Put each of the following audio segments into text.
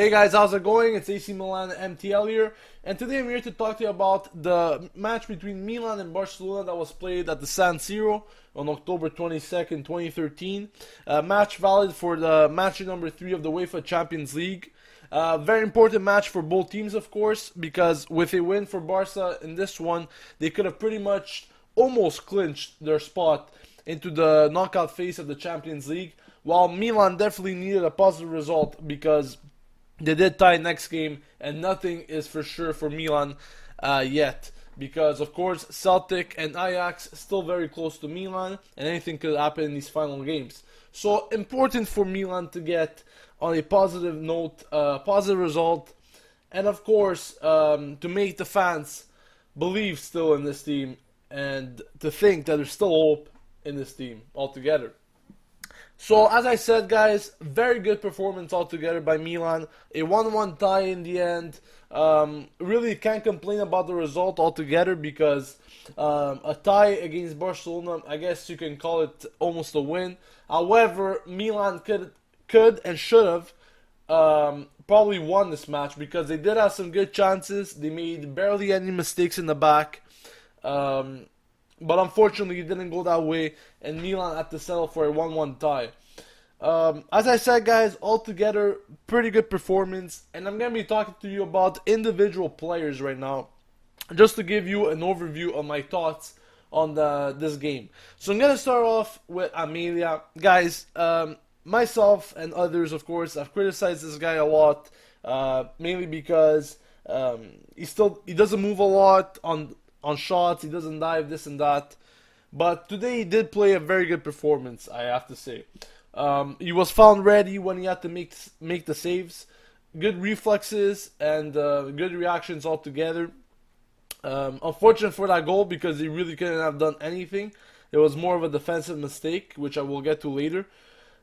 Hey guys, how's it going? It's AC Milan MTL here, and today I'm here to talk to you about the match between Milan and Barcelona that was played at the San Siro on October 22nd, 2013. Match valid for the match number 3 of the UEFA Champions League. Very important match for both teams, of course, because with a win for Barca in this one, they could have pretty much almost clinched their spot into the knockout phase of the Champions League, while Milan definitely needed a positive result because they did tie next game, and nothing is for sure for Milan yet. Because, of course, Celtic and Ajax still very close to Milan, and anything could happen in these final games. So, important for Milan to get on a positive note, positive result, and of course, to make the fans believe still in this team, and to think that there's still hope in this team altogether. So, as I said, guys, very good performance altogether by Milan. A 1-1 tie in the end. Really can't complain about the result altogether because a tie against Barcelona, I guess you can call it almost a win. However, Milan could and should have probably won this match because they did have some good chances. They made barely any mistakes in the back. But unfortunately, it didn't go that way, and Milan had to settle for a 1-1 tie. As I said, guys, altogether, pretty good performance, and I'm going to be talking to you about individual players right now, just to give you an overview of my thoughts on this game. So I'm going to start off with Amelia. Guys, myself and others, of course, have criticized this guy a lot, mainly because he doesn't move a lot on shots, he doesn't dive, this and that. But today he did play a very good performance, I have to say. He was found ready when he had to make the saves. Good reflexes and good reactions altogether. Unfortunate for that goal because he really couldn't have done anything. It was more of a defensive mistake, which I will get to later.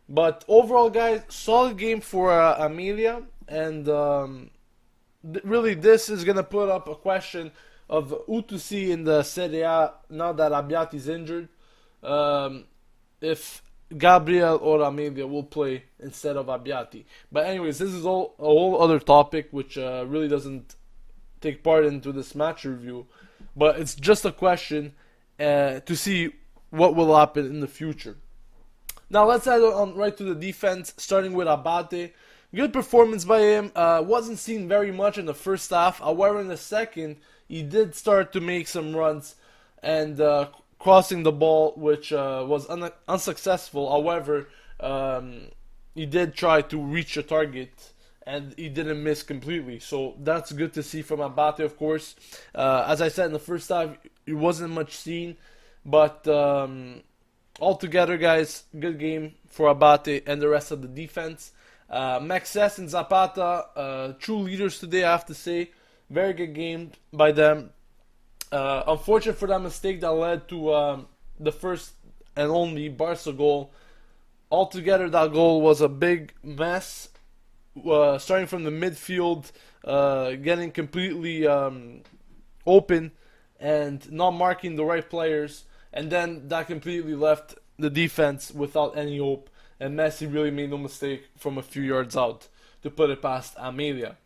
But overall, guys, solid game for Amelia. And really, this is going to put up a question of who to see in the Serie A now that Abbiati is injured. If Gabriel or Amelia will play instead of Abbiati. But anyways, this is a whole other topic which really doesn't take part into this match review. But it's just a question to see what will happen in the future. Now let's head on right to the defense, starting with Abate. Good performance by him. Wasn't seen very much in the first half. However, in the second, he did start to make some runs and crossing the ball, which was unsuccessful. However, he did try to reach a target and he didn't miss completely. So that's good to see from Abate, of course. As I said in the first half, he wasn't much seen. But altogether, guys, good game for Abate and the rest of the defense. Mexes and Zapata, true leaders today, I have to say. Very good game by them. Unfortunate for that mistake that led to the first and only Barca goal. Altogether, that goal was a big mess. Starting from the midfield, getting completely open and not marking the right players. And then that completely left the defense without any hope. And Messi really made no mistake from a few yards out to put it past Amelia.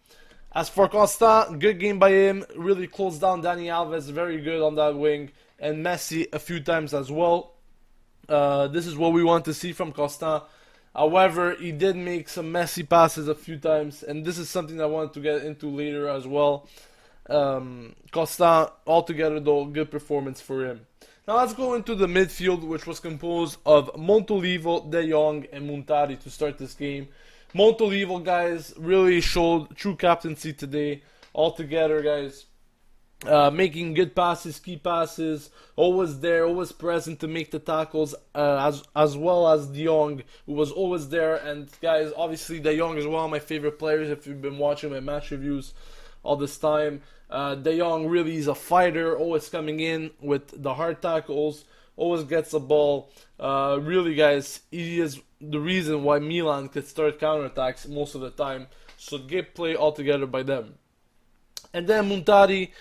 As for Constant, good game by him. Really closed down Dani Alves, very good on that wing. And Messi a few times as well. This is what we want to see from Constant. However, he did make some messy passes a few times. And this is something I wanted to get into later as well. Constant, altogether though, good performance for him. Now let's go into the midfield, which was composed of Montolivo, De Jong, and Muntari to start this game. Montolivo, guys, really showed true captaincy today. Altogether, guys, making good passes, key passes, always there, always present to make the tackles, as well as De Jong, who was always there. And guys, obviously De Jong is one of my favorite players if you've been watching my match reviews all this time. De Jong really is a fighter, always coming in with the hard tackles, always gets the ball. Really, guys, he is the reason why Milan could start counterattacks most of the time. So good play altogether by them. And then Muntari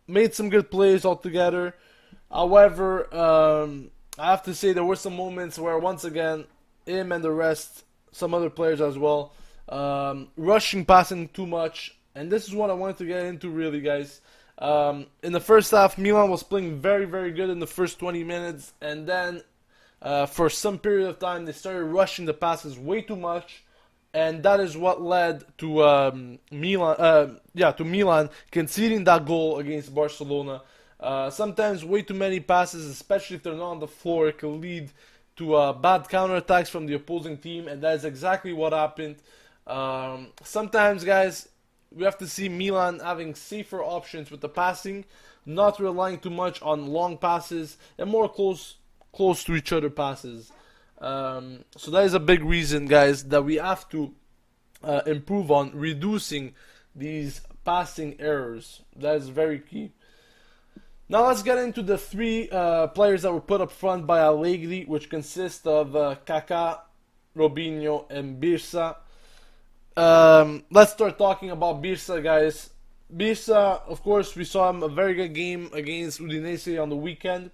made some good plays altogether. However, I have to say there were some moments where once again him and the rest, some other players as well, rushing, passing too much, and this is what I wanted to get into really, guys. In the first half, Milan was playing very, very good in the first 20 minutes, and then for some period of time, they started rushing the passes way too much, and that is what led to Milan conceding that goal against Barcelona. Sometimes way too many passes, especially if they're not on the floor, it can lead to bad counterattacks from the opposing team, and that is exactly what happened. Sometimes, guys, we have to see Milan having safer options with the passing, not relying too much on long passes, and more close to each other passes. So that is a big reason, guys, that we have to improve on reducing these passing errors. That is very key. Now let's get into the three players that were put up front by Allegri, which consist of Kaká, Robinho, and Birsa. Let's start talking about Birsa, guys. Birsa, of course, we saw him a very good game against Udinese on the weekend.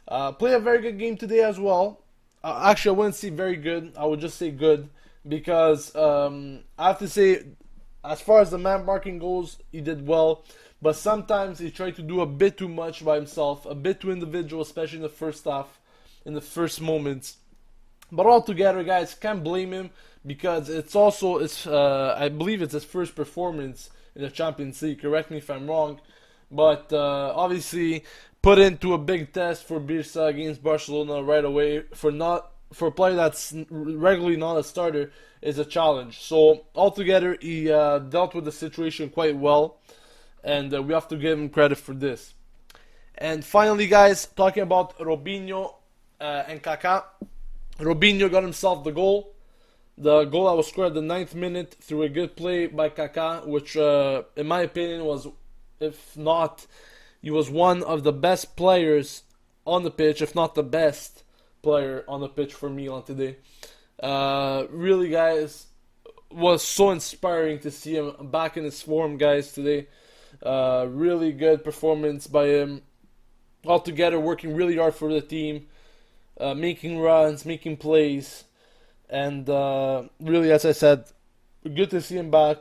Play a very good game today as well. Actually, I wouldn't say very good. I would just say good because I have to say, as far as the man marking goes, he did well. But sometimes he tried to do a bit too much by himself, a bit too individual, especially in the first half, in the first moments. But altogether, guys, can't blame him because I believe it's his first performance in the Champions League. Correct me if I'm wrong, but obviously put into a big test for Birsa against Barcelona right away for a player that's regularly not a starter is a challenge. So altogether, he dealt with the situation quite well, and we have to give him credit for this. And finally, guys, talking about Robinho and Kaká. Robinho got himself the goal. The goal that was scored at the 9th minute through a good play by Kaká, which in my opinion was, if not, he was one of the best players on the pitch, if not the best player on the pitch for Milan today. Really, guys, was so inspiring to see him back in his form, guys, today. Really good performance by him. Altogether, working really hard for the team, making runs, making plays, and really, as I said, good to see him back.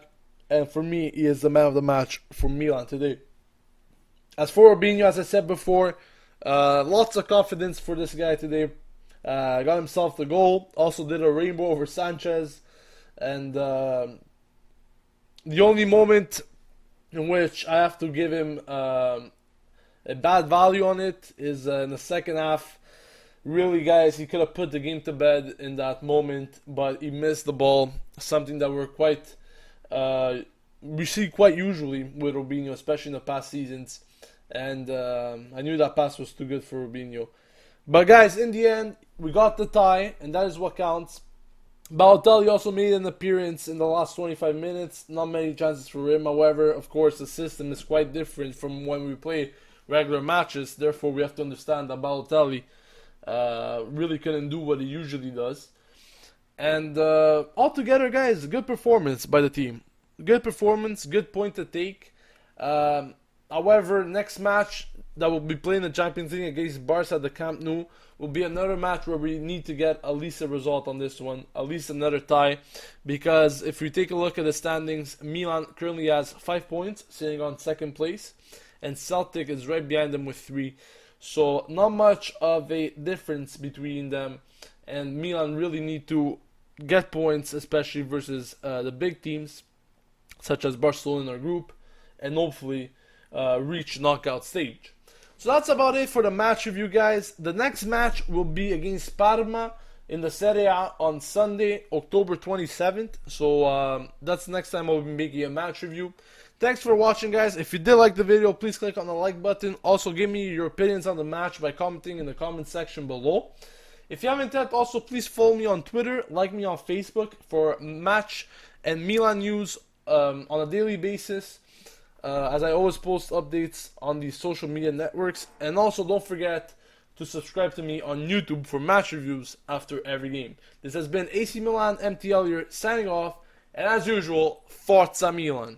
And for me, he is the man of the match for Milan today. As for Robinho, as I said before, lots of confidence for this guy today. Got himself the goal. Also did a rainbow over Sanchez. And the only moment in which I have to give him a bad value on it is in the second half. Really, guys, he could have put the game to bed in that moment, but he missed the ball. Something that we see quite usually with Robinho, especially in the past seasons. And I knew that pass was too good for Robinho. But guys, in the end, we got the tie, and that is what counts. Balotelli also made an appearance in the last 25 minutes. Not many chances for him. However, of course, the system is quite different from when we play regular matches. Therefore, we have to understand that Balotelli really couldn't do what he usually does. And altogether, guys, good performance by the team. Good performance, good point to take. However, next match that will be playing the Champions League against Barca at the Camp Nou will be another match where we need to get at least a result on this one, at least another tie, because if we take a look at the standings, Milan currently has 5 points, sitting on second place, and Celtic is right behind them with 3. So not much of a difference between them, and Milan really need to get points, especially versus the big teams, such as Barcelona in our group, and hopefully reach knockout stage. So that's about it for the match review, guys. The next match will be against Parma in the Serie A on Sunday, October 27th. So that's the next time I'll be making a match review. Thanks for watching, guys. If you did like the video, please click on the like button. Also, give me your opinions on the match by commenting in the comment section below. If you haven't yet, also please follow me on Twitter, like me on Facebook for match and Milan news on a daily basis. As I always post updates on these social media networks. And also don't forget to subscribe to me on YouTube for match reviews after every game. This has been AC Milan MTL here signing off. And as usual, Forza Milan.